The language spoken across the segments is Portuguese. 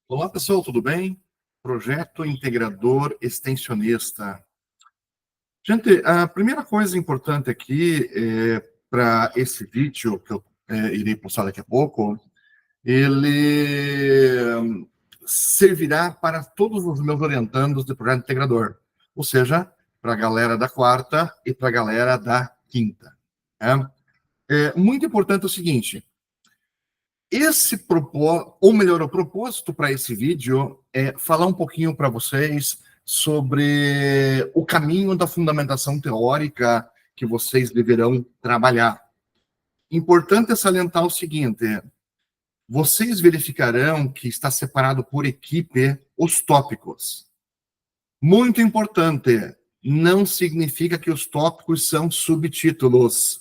Olá, pessoal, tudo bem? Projeto Integrador Extensionista. Gente, a primeira coisa importante aqui para esse vídeo que eu irei postar daqui a pouco, ele servirá para todos os meus orientandos de projeto integrador, ou seja, para a galera da quarta e para a galera da quinta. É muito importante o seguinte: o propósito para esse vídeo é falar um pouquinho para vocês sobre o caminho da fundamentação teórica que vocês deverão trabalhar. Importante é salientar o seguinte: vocês verificarão que está separado por equipe os tópicos. Muito importante, não significa que os tópicos são subtítulos.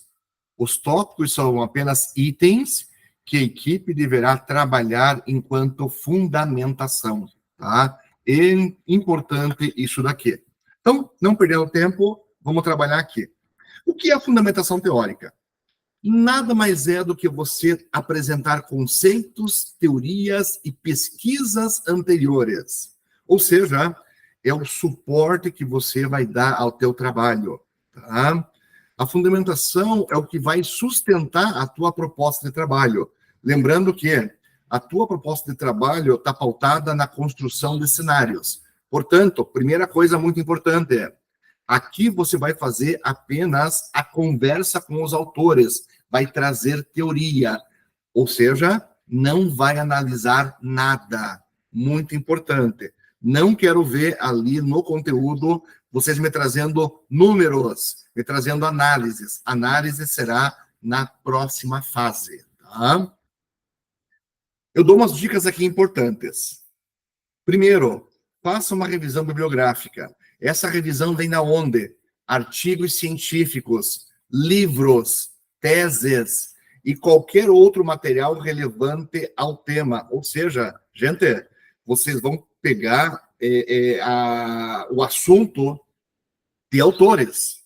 Os tópicos são apenas itens que a equipe deverá trabalhar enquanto fundamentação, tá? É importante isso daqui. Então, não perdendo tempo, vamos trabalhar aqui. O que é a fundamentação teórica? Nada mais é do que você apresentar conceitos, teorias e pesquisas anteriores. Ou seja, é o suporte que você vai dar ao teu trabalho, tá? A fundamentação é o que vai sustentar a tua proposta de trabalho. Lembrando que a tua proposta de trabalho está pautada na construção de cenários. Portanto, primeira coisa muito importante é: aqui você vai fazer apenas a conversa com os autores, vai trazer teoria, ou seja, não vai analisar nada. Muito importante. Não quero ver ali no conteúdo vocês me trazendo números, me trazendo análises. Análise será na próxima fase, tá? Eu dou umas dicas aqui importantes. Primeiro, faça uma revisão bibliográfica. Essa revisão vem da onde? Artigos científicos, livros, teses e qualquer outro material relevante ao tema. Ou seja, gente, vocês vão pegar o assunto de autores.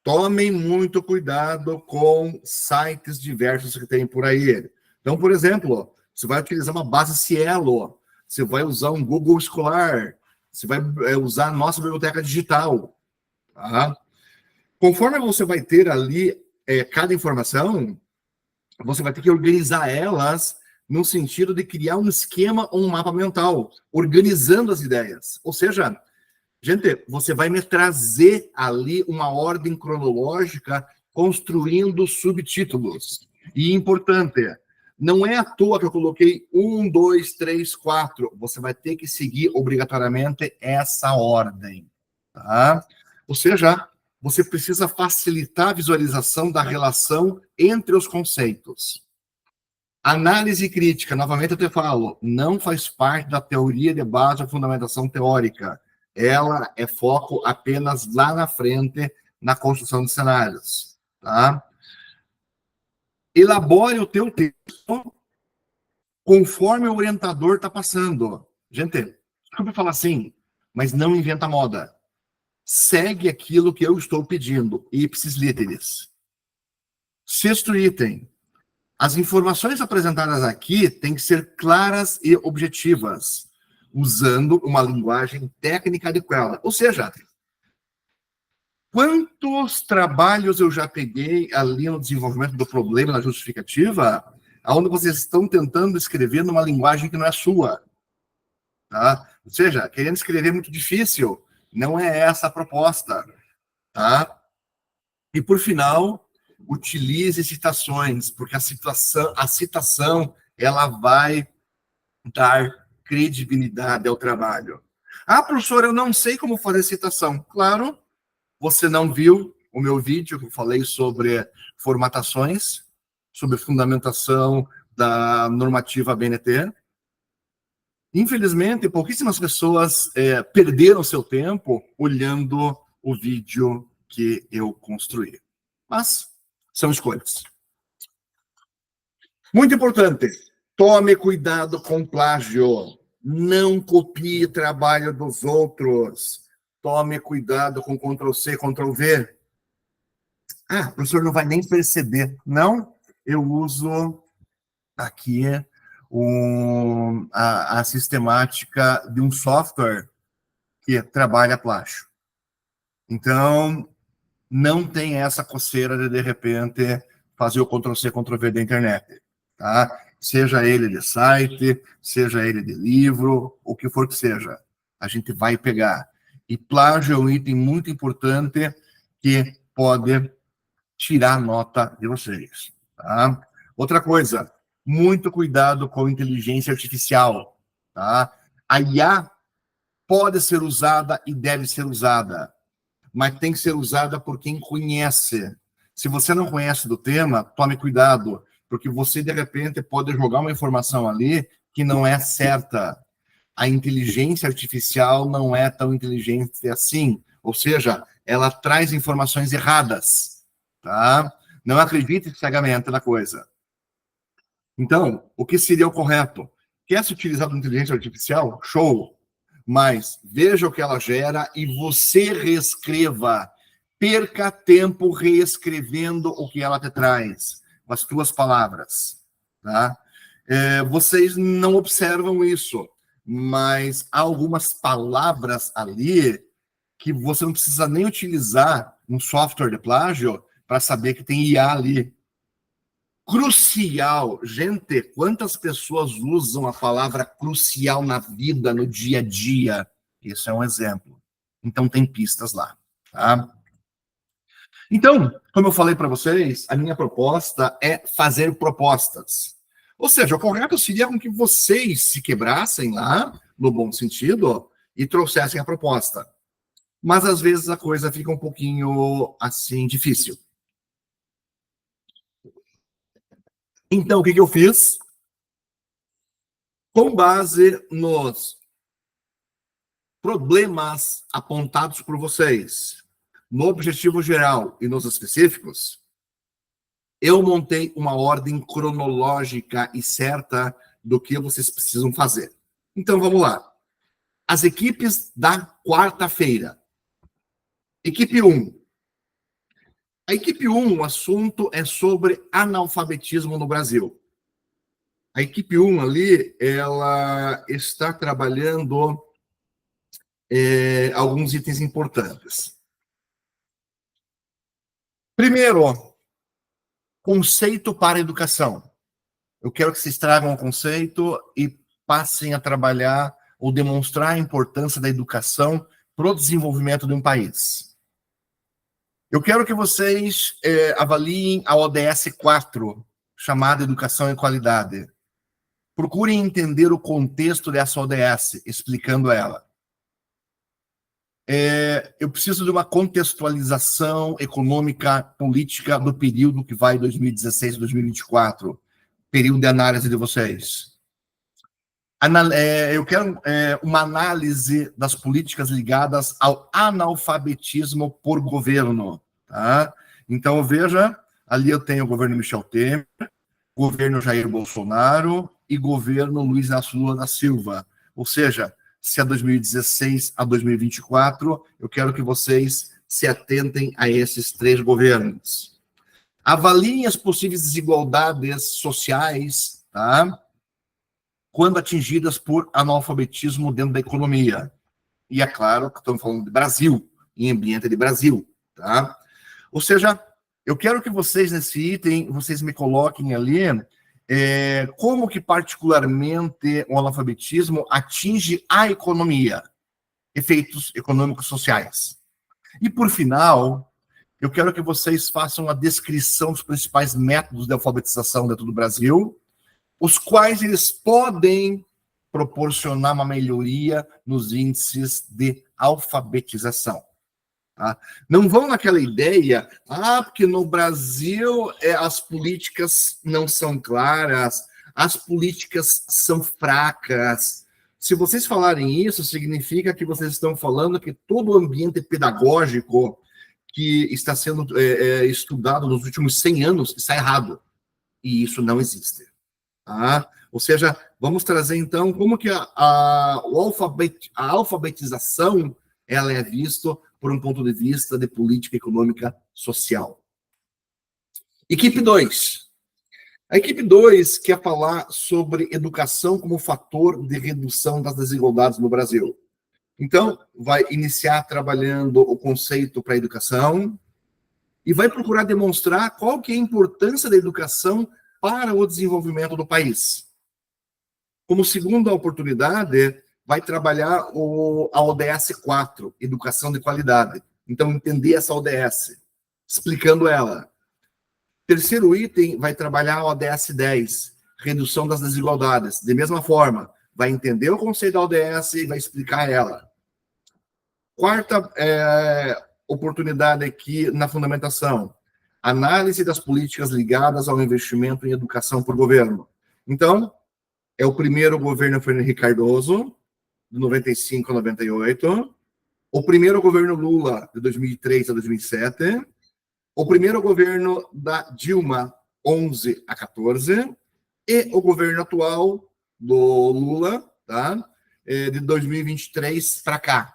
Tomem muito cuidado com sites diversos que tem por aí. Então, por exemplo, você vai utilizar uma base Cielo, você vai usar um Google Escolar, você vai usar a nossa biblioteca digital. Tá? Conforme você vai ter ali cada informação, você vai ter que organizar elas no sentido de criar um esquema ou um mapa mental, organizando as ideias. Ou seja, gente, você vai me trazer ali uma ordem cronológica construindo subtítulos. E importante, não é à toa que eu coloquei 1, 2, 3, 4. Você vai ter que seguir obrigatoriamente essa ordem. Tá? Ou seja, você precisa facilitar a visualização da relação entre os conceitos. Análise crítica, novamente eu te falo, não faz parte da teoria de base ou fundamentação teórica. Ela é foco apenas lá na frente, na construção de cenários. Tá? Elabore o teu texto conforme o orientador está passando. Gente, desculpa falar assim, mas não inventa moda. Segue aquilo que eu estou pedindo, ipsis literis. Sexto item. As informações apresentadas aqui têm que ser claras e objetivas, usando uma linguagem técnica adequada. Ou seja, quantos trabalhos eu já peguei ali no desenvolvimento do problema, na justificativa, onde vocês estão tentando escrever numa linguagem que não é sua. Tá? Ou seja, querendo escrever muito difícil. Não é essa a proposta. Tá? E, por final, utilize citações, porque a citação ela vai dar credibilidade ao trabalho. Ah, professor, eu não sei como fazer citação. Claro, você não viu o meu vídeo que eu falei sobre formatações, sobre fundamentação da normativa BNT. Infelizmente, pouquíssimas pessoas perderam seu tempo olhando o vídeo que eu construí. Mas são escolhas. Muito importante, tome cuidado com plágio. Não copie trabalho dos outros. Tome cuidado com Ctrl+C, Ctrl+V. Ah, o professor não vai nem perceber. Não, eu uso aqui a sistemática de um software que trabalha plágio. Então, não tem essa coceira de repente, fazer o Ctrl+C, Ctrl+V da internet. Tá? Seja ele de site, seja ele de livro, o que for que seja. A gente vai pegar. E plágio é um item muito importante que pode tirar nota de vocês. Tá? Outra coisa, muito cuidado com inteligência artificial. Tá? A IA pode ser usada e deve ser usada, mas tem que ser usada por quem conhece. Se você não conhece do tema, tome cuidado, porque você, de repente, pode jogar uma informação ali que não é certa. A inteligência artificial não é tão inteligente assim, ou seja, ela traz informações erradas, tá? Não acredite cegamente na coisa. Então, o que seria o correto? Quer se utilizar de inteligência artificial? Show! Mas veja o que ela gera e você reescreva. Perca tempo reescrevendo o que ela te traz, com as tuas palavras. Tá? Vocês não observam isso, mas há algumas palavras ali que você não precisa nem utilizar um software de plágio para saber que tem IA ali. Crucial. Gente, quantas pessoas usam a palavra crucial na vida, no dia a dia? Esse é um exemplo. Então, tem pistas lá. Tá? Então, como eu falei para vocês, a minha proposta é fazer propostas. Ou seja, o correto seria com que vocês se quebrassem lá, no bom sentido, e trouxessem a proposta. Mas, às vezes, a coisa fica um pouquinho, assim, difícil. Então, o que eu fiz? Com base nos problemas apontados por vocês, no objetivo geral e nos específicos, eu montei uma ordem cronológica e certa do que vocês precisam fazer. Então, vamos lá. As equipes da quarta-feira. Equipe 1. A equipe 1, o assunto é sobre analfabetismo no Brasil. A equipe 1 ali, ela está trabalhando alguns itens importantes. Primeiro, conceito para a educação. Eu quero que vocês tragam o conceito e passem a trabalhar ou demonstrar a importância da educação para o desenvolvimento de um país. Eu quero que vocês avaliem a ODS 4, chamada Educação e Qualidade. Procurem entender o contexto dessa ODS, explicando ela. Eu preciso de uma contextualização econômica, política do período que vai 2016 a 2024, período de análise de vocês. Eu quero uma análise das políticas ligadas ao analfabetismo por governo. Tá? Então, veja, ali eu tenho o governo Michel Temer, governo Jair Bolsonaro e governo Luiz Inácio Lula da Silva. Ou seja, se é 2016 a 2024, eu quero que vocês se atentem a esses 3 governos. Avaliem as possíveis desigualdades sociais, tá? Quando atingidas por analfabetismo dentro da economia. E é claro que estamos falando de Brasil, em ambiente de Brasil, tá? Ou seja, eu quero que vocês, nesse item, vocês me coloquem ali como que particularmente o analfabetismo atinge a economia, efeitos econômicos sociais. E, por final, eu quero que vocês façam a descrição dos principais métodos de alfabetização dentro do Brasil, os quais eles podem proporcionar uma melhoria nos índices de alfabetização. Tá? Não vão naquela ideia, porque no Brasil as políticas não são claras, as políticas são fracas. Se vocês falarem isso, significa que vocês estão falando que todo o ambiente pedagógico que está sendo estudado nos últimos 100 anos está errado. E isso não existe. Tá? Ou seja, vamos trazer então como que a alfabetização ela é vista por um ponto de vista de política econômica social. Equipe 2. A equipe 2 quer falar sobre educação como fator de redução das desigualdades no Brasil. Então, vai iniciar trabalhando o conceito para a educação e vai procurar demonstrar qual que é a importância da educação para o desenvolvimento do país. Como segunda oportunidade, vai trabalhar a ODS 4, Educação de Qualidade. Então, entender essa ODS, explicando ela. Terceiro item, vai trabalhar a ODS 10, Redução das Desigualdades. De mesma forma, vai entender o conceito da ODS e vai explicar ela. Quarta oportunidade aqui na fundamentação, análise das políticas ligadas ao investimento em educação por governo. Então, é o primeiro governo Fernando Henrique Cardoso, de 95 a 98, o primeiro governo Lula, de 2003 a 2007, o primeiro governo da Dilma, 11 a 14, e o governo atual do Lula, tá? De 2023 para cá.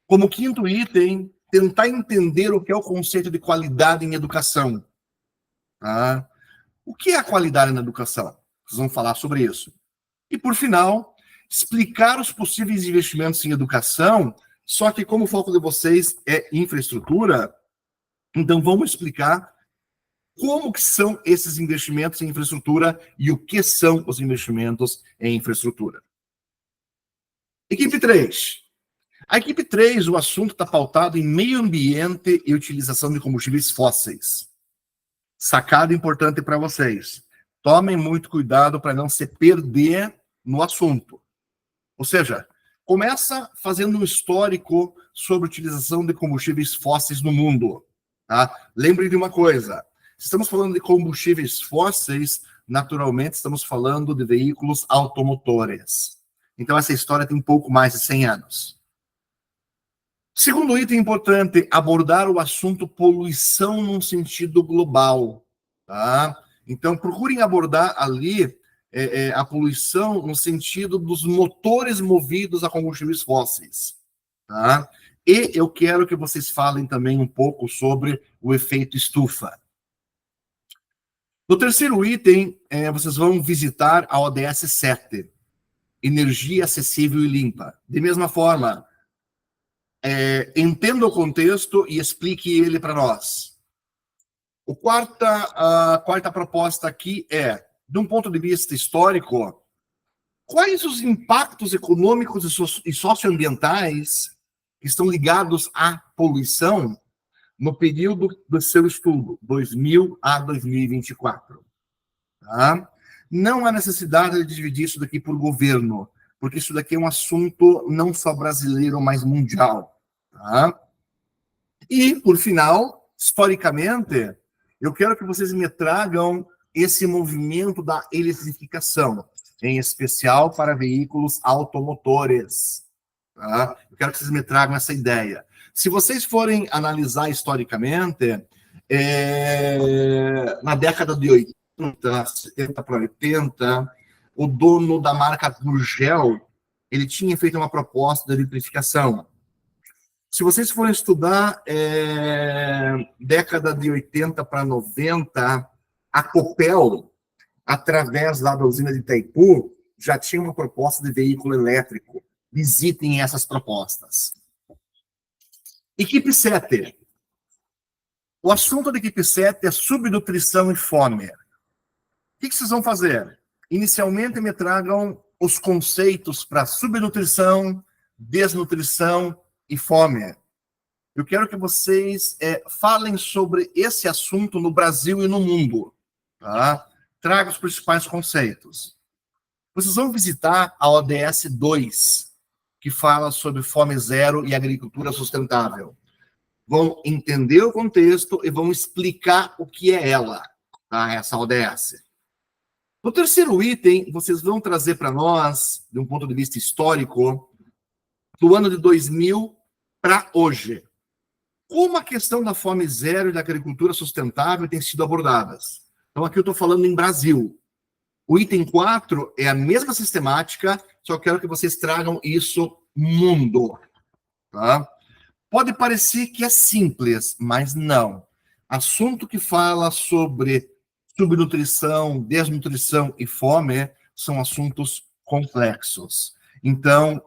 Como quinto item, tentar entender o que é o conceito de qualidade em educação. Tá? O que é a qualidade na educação? Vocês vão falar sobre isso. E, por final, explicar os possíveis investimentos em educação, só que como o foco de vocês é infraestrutura, então vamos explicar como que são esses investimentos em infraestrutura e o que são os investimentos em infraestrutura. Equipe 3. A equipe 3, o assunto está pautado em meio ambiente e utilização de combustíveis fósseis. Sacada importante para vocês. Tomem muito cuidado para não se perder no assunto. Ou seja, começa fazendo um histórico sobre a utilização de combustíveis fósseis no mundo. Tá? Lembre de uma coisa, se estamos falando de combustíveis fósseis, naturalmente estamos falando de veículos automotores. Então essa história tem um pouco mais de 100 anos. Segundo item importante, abordar o assunto poluição num sentido global. Tá? Então procurem abordar ali a poluição no sentido dos motores movidos a combustíveis fósseis. Tá? E eu quero que vocês falem também um pouco sobre o efeito estufa. No terceiro item, vocês vão visitar a ODS 7, Energia Acessível e Limpa. De mesma forma, entenda o contexto e explique ele para nós. A quarta proposta aqui é, de um ponto de vista histórico, quais os impactos econômicos e socioambientais que estão ligados à poluição no período do seu estudo, 2000 a 2024. Tá? Não há necessidade de dividir isso daqui por governo, porque isso daqui é um assunto não só brasileiro, mas mundial. Tá? E, por final, historicamente, eu quero que vocês me tragam esse movimento da eletrificação, em especial para veículos automotores. Tá? Eu quero que vocês me tragam essa ideia. Se vocês forem analisar historicamente, na década de 80, 70 para 80, o dono da marca Gurgel, ele tinha feito uma proposta de eletrificação. Se vocês forem estudar década de 80 para 90, a Copel, através lá da usina de Itaipu, já tinha uma proposta de veículo elétrico. Visitem essas propostas. Equipe 7. O assunto da equipe 7 é subnutrição e fome. O que vocês vão fazer? Inicialmente me tragam os conceitos para subnutrição, desnutrição e fome. Eu quero que vocês falem sobre esse assunto no Brasil e no mundo. Tá? Traga os principais conceitos. Vocês vão visitar a ODS 2, que fala sobre fome zero e agricultura sustentável. Vão entender o contexto e vão explicar o que é ela, tá? Essa ODS. No terceiro item, vocês vão trazer para nós, de um ponto de vista histórico, do ano de 2000 para hoje, como a questão da fome zero e da agricultura sustentável tem sido abordadas. Então, aqui eu estou falando em Brasil. O item 4 é a mesma sistemática, só quero que vocês tragam isso mundo. Tá? Pode parecer que é simples, mas não. Assunto que fala sobre subnutrição, desnutrição e fome são assuntos complexos. Então,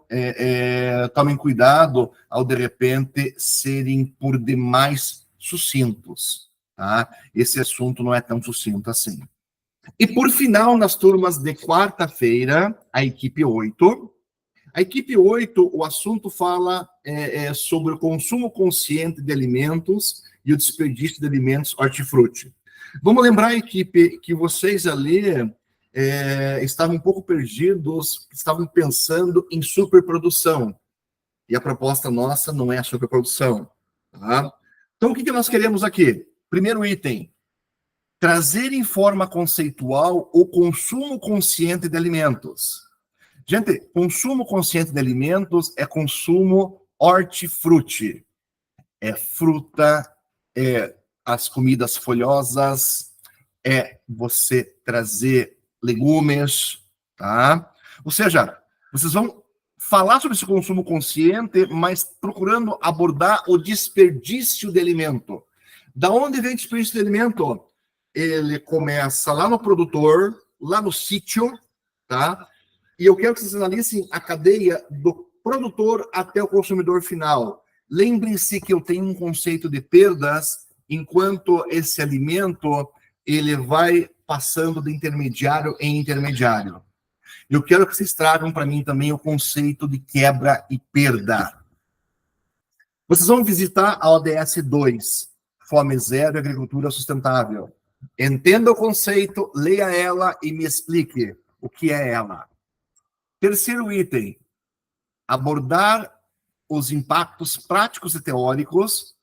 tomem cuidado ao, de repente, serem por demais sucintos. Tá? Esse assunto não é tão sucinto assim. E, por final, nas turmas de quarta-feira, a equipe 8. A equipe 8, o assunto fala sobre o consumo consciente de alimentos e o desperdício de alimentos hortifruti. Vamos lembrar, equipe, que vocês ali estavam um pouco perdidos, estavam pensando em superprodução. E a proposta nossa não é a superprodução. Tá? Então, o que nós queremos aqui? Primeiro item, trazer em forma conceitual o consumo consciente de alimentos. Gente, consumo consciente de alimentos é consumo hortifruti. É fruta, é as comidas folhosas, é você trazer legumes, tá? Ou seja, vocês vão falar sobre esse consumo consciente, mas procurando abordar o desperdício de alimento. Da onde vem o desperdício de alimento? Ele começa lá no produtor, lá no sítio, tá? E eu quero que vocês analisem a cadeia do produtor até o consumidor final. Lembrem-se que eu tenho um conceito de perdas enquanto esse alimento ele vai passando de intermediário em intermediário. Eu quero que vocês tragam para mim também o conceito de quebra e perda. Vocês vão visitar a ODS 2, Fome Zero e Agricultura Sustentável. Entenda o conceito, leia ela e me explique o que é ela. Terceiro item, abordar os impactos práticos e teóricos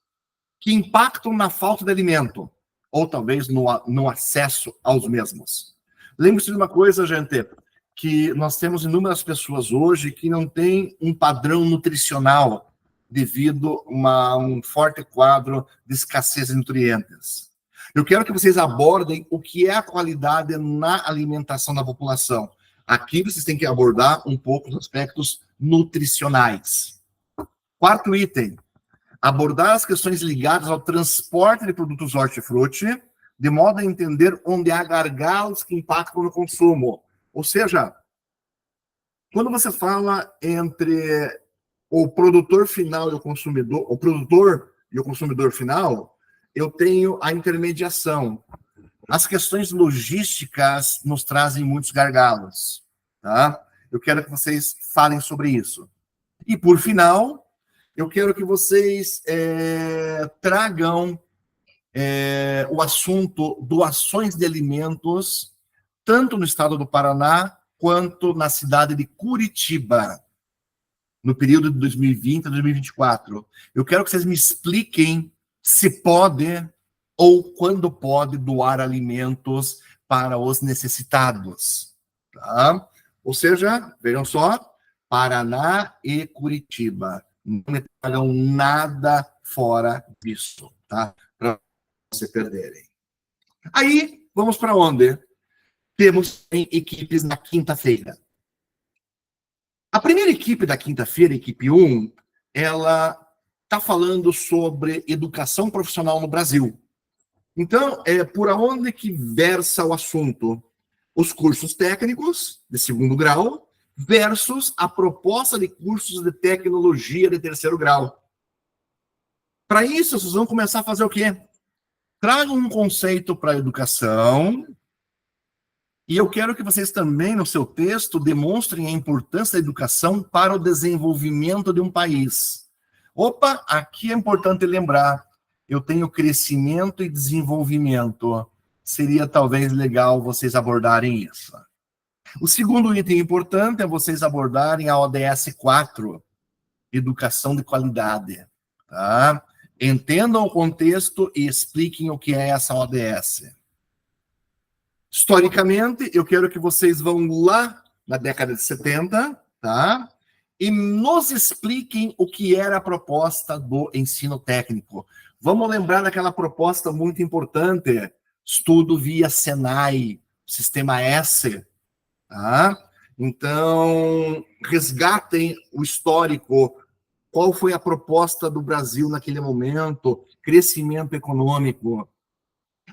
que impactam na falta de alimento, ou talvez no acesso aos mesmos. Lembre-se de uma coisa, gente, que nós temos inúmeras pessoas hoje que não têm um padrão nutricional devido a um forte quadro de escassez de nutrientes. Eu quero que vocês abordem o que é a qualidade na alimentação da população. Aqui vocês têm que abordar um pouco os aspectos nutricionais. Quarto item, abordar as questões ligadas ao transporte de produtos hortifruti, de modo a entender onde há gargalos que impactam no consumo. Ou seja, quando você fala entre o produtor final e o consumidor, o produtor e o consumidor final, eu tenho a intermediação. As questões logísticas nos trazem muitos gargalos, tá? Eu quero que vocês falem sobre isso. E, por final, eu quero que vocês tragam o assunto doações de alimentos, tanto no estado do Paraná, quanto na cidade de Curitiba, no período de 2020 a 2024. Eu quero que vocês me expliquem se pode ou quando pode doar alimentos para os necessitados. Tá? Ou seja, vejam só, Paraná e Curitiba. Não me tragam nada fora disso, tá? Para você perderem. Aí, vamos para onde? Temos equipes na quinta-feira. A primeira equipe da quinta-feira, equipe 1, ela está falando sobre educação profissional no Brasil. Então, por onde que versa o assunto? Os cursos técnicos de segundo grau versus a proposta de cursos de tecnologia de terceiro grau. Para isso, vocês vão começar a fazer o quê? Tragam um conceito para a educação e eu quero que vocês também, no seu texto, demonstrem a importância da educação para o desenvolvimento de um país. Opa, aqui é importante lembrar, eu tenho crescimento e desenvolvimento. Seria talvez legal vocês abordarem isso. O segundo item importante é vocês abordarem a ODS 4, educação de qualidade. Tá? Entendam o contexto e expliquem o que é essa ODS. Historicamente, eu quero que vocês vão lá na década de 70, tá? E nos expliquem o que era a proposta do ensino técnico. Vamos lembrar daquela proposta muito importante, estudo via Senai, sistema S, tá? Então, resgatem o histórico, qual foi a proposta do Brasil naquele momento, crescimento econômico.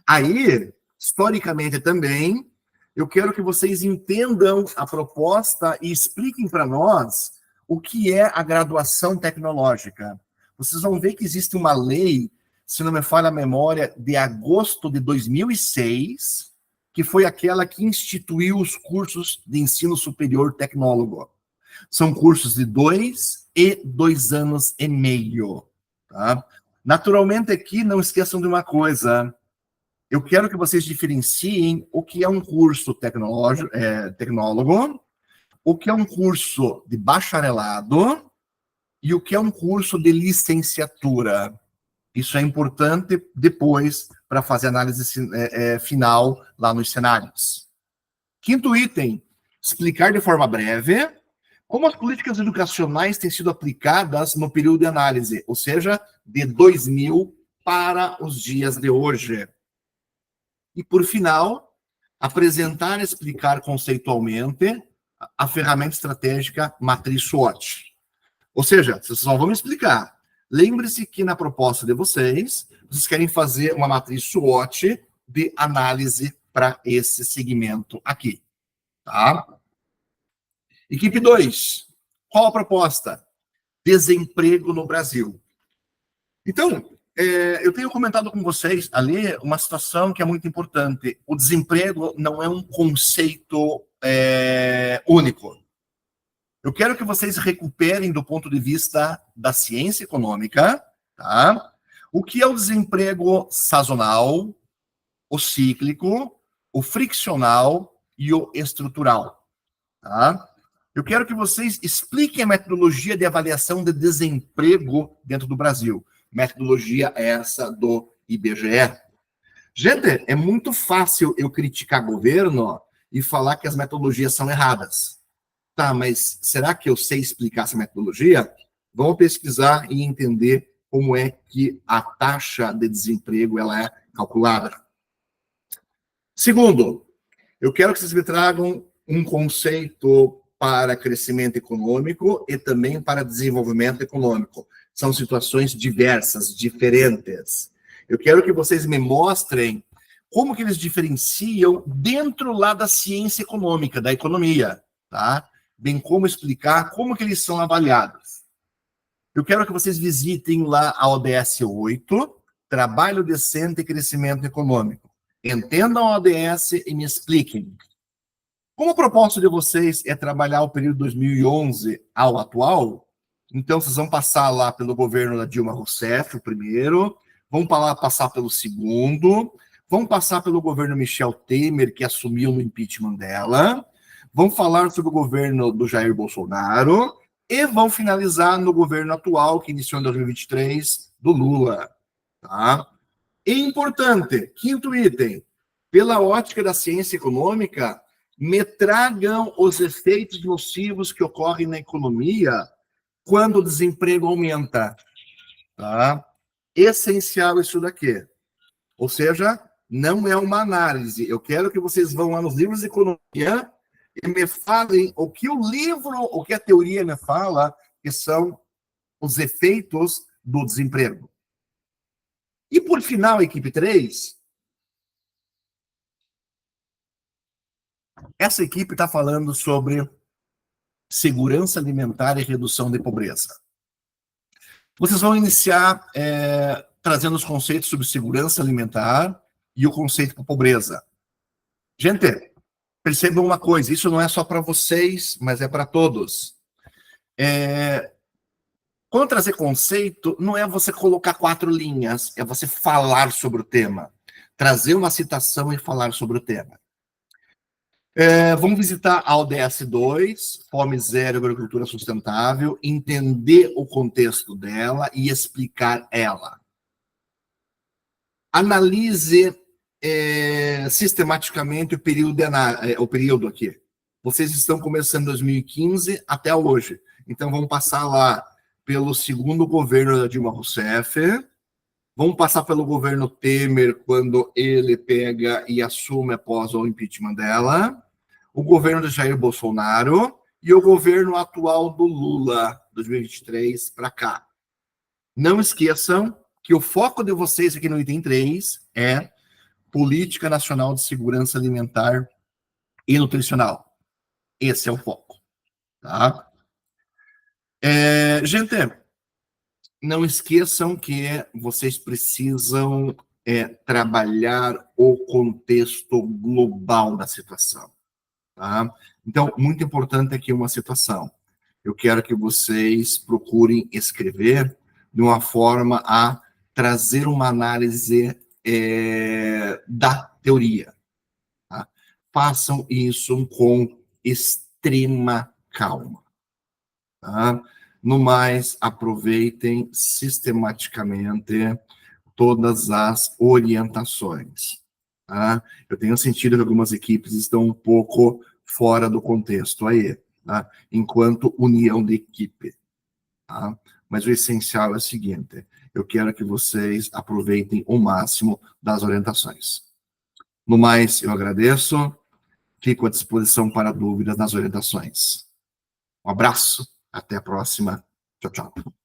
Aí, historicamente também. Eu quero que vocês entendam a proposta e expliquem para nós o que é a graduação tecnológica. Vocês vão ver que existe uma lei, se não me falha a memória, de agosto de 2006, que foi aquela que instituiu os cursos de ensino superior tecnólogo. São cursos de 2 e 2 anos e meio. Tá? Naturalmente, aqui, não esqueçam de uma coisa. Eu quero que vocês diferenciem o que é um curso tecnólogo, o que é um curso de bacharelado e o que é um curso de licenciatura. Isso é importante depois para fazer a análise final lá nos cenários. Quinto item, explicar de forma breve como as políticas educacionais têm sido aplicadas no período de análise, ou seja, de 2000 para os dias de hoje. E, por final, apresentar e explicar conceitualmente a ferramenta estratégica matriz SWOT. Ou seja, vocês só vão me explicar. Lembre-se que na proposta de vocês querem fazer uma matriz SWOT de análise para esse segmento aqui. Tá? Equipe 2. Qual a proposta? Desemprego no Brasil. Então, eu tenho comentado com vocês ali uma situação que é muito importante. O desemprego não é um conceito único. Eu quero que vocês recuperem do ponto de vista da ciência econômica, tá? O que é o desemprego sazonal, o cíclico, o friccional e o estrutural, tá? Eu quero que vocês expliquem a metodologia de avaliação de desemprego dentro do Brasil. Metodologia essa do IBGE. Gente, é muito fácil eu criticar governo e falar que as metodologias são erradas. Tá, mas será que eu sei explicar essa metodologia? Vamos pesquisar e entender como é que a taxa de desemprego ela é calculada. Segundo, eu quero que vocês me tragam um conceito para crescimento econômico e também para desenvolvimento econômico. São situações diversas, diferentes. Eu quero que vocês me mostrem como que eles diferenciam dentro lá da ciência econômica, da economia, tá? Bem como explicar como que eles são avaliados. Eu quero que vocês visitem lá a ODS 8, Trabalho Decente e Crescimento Econômico. Entendam a ODS e me expliquem. Como a proposta de vocês é trabalhar o período 2011 ao atual, então vocês vão passar lá pelo governo da Dilma Rousseff, o primeiro, vão passar pelo segundo, vão passar pelo governo Michel Temer, que assumiu no impeachment dela, vão falar sobre o governo do Jair Bolsonaro e vão finalizar no governo atual, que iniciou em 2023, do Lula. Tá? E importante, quinto item, pela ótica da ciência econômica, me tragam os efeitos nocivos que ocorrem na economia quando o desemprego aumenta. Tá? Essencial isso daqui. Ou seja, não é uma análise. Eu quero que vocês vão lá nos livros de economia e me falem o que o livro, o que a teoria me fala, que são os efeitos do desemprego. E por final, equipe 3, essa equipe está falando sobre segurança alimentar e redução de pobreza. Vocês vão iniciar trazendo os conceitos sobre segurança alimentar e o conceito de pobreza. Gente, percebam uma coisa, isso não é só para vocês, mas é para todos. Quando trazer conceito, não é você colocar 4 linhas, é você falar sobre o tema. Trazer uma citação e falar sobre o tema. Vamos visitar a ODS 2, Fome Zero, Agricultura Sustentável, entender o contexto dela e explicar ela. Analise sistematicamente o período aqui. Vocês estão começando em 2015 até hoje. Então, vamos passar lá pelo segundo governo da Dilma Rousseff, vamos passar pelo governo Temer, quando ele pega e assume após o impeachment dela, o governo de Jair Bolsonaro e o governo atual do Lula, 2023 para cá. Não esqueçam que o foco de vocês aqui no item 3 é Política Nacional de Segurança Alimentar e Nutricional. Esse é o foco, tá? Gente, não esqueçam que vocês precisam trabalhar o contexto global da situação, tá? Então, muito importante aqui uma situação. Eu quero que vocês procurem escrever de uma forma a trazer uma análise da teoria. Tá? Façam isso com extrema calma. Tá? No mais, aproveitem sistematicamente todas as orientações. Tá? Eu tenho sentido que algumas equipes estão um pouco fora do contexto aí, tá? Enquanto união de equipe. Tá? Mas o essencial é o seguinte: eu quero que vocês aproveitem o máximo das orientações. No mais, eu agradeço, fico à disposição para dúvidas nas orientações. Um abraço, até a próxima. Tchau, tchau.